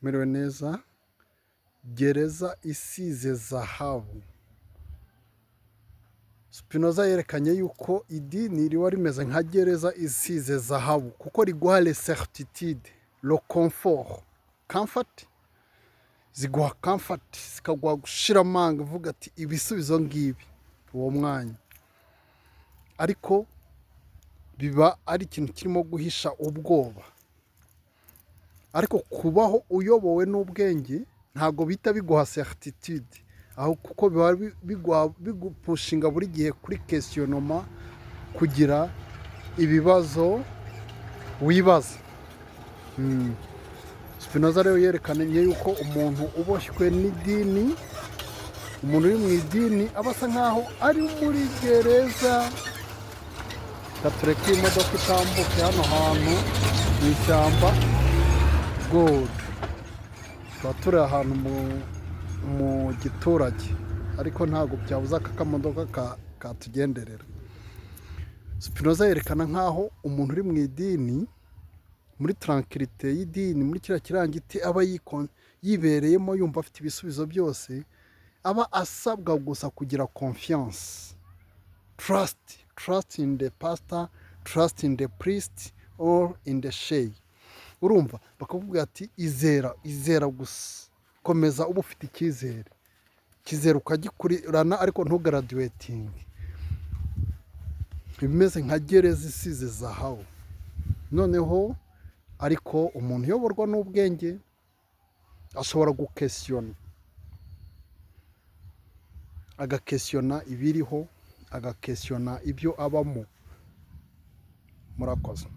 Merewe neza, gereza isize zahabu. Spinoza yerekanye yuko idini riba rimeze nka gereza isize zahabu kuko riguha le certitude, le comfort, ziguha comfort, zikaguha gushira amanga uvuga ati ibisubizo ngibi uwo mwanya, ariko biba ari ikintu kirimo guhisha ubwoba. Ariko kubaho uyobowe n'ubwenge ntago bita biguha certitude, aho kuko biba bigupushinga buri gihe kuri questionnement, kugira ibibazo wibaza. Spinoza rero yerekanye yuko umuntu uboshywe n'idini, umuntu uri mu idini aba asa nkaho ari muri gereza. Tureke imodoka itambuke hano hantu mu ishyamba. Good. Tuba turi ahantu mu giturage, ariko ntabwo byabuza ko akamodoka katugenderera. Spinoza yerekana nkaho umuntu uri mu idini, muri tranquillité y'idini, muri kiriya kirangiti aba yibereyemo yumva afite ibisubizo byose, aba asabwa gusa kugira confiance, trust in the pastor, trust in the priest or in the sheikh. Urumva bakakubwira ati izera gusa, komeza uba ufite icyizere ukagikurana, ariko ntugraduating. Bimeze nka gereza isize zahabu. Noneho ariko umuntu uyoborwa n'ubwenge ashobora agakesiyona ibiriho, agakesiyona ibyo abamo. Murakoze.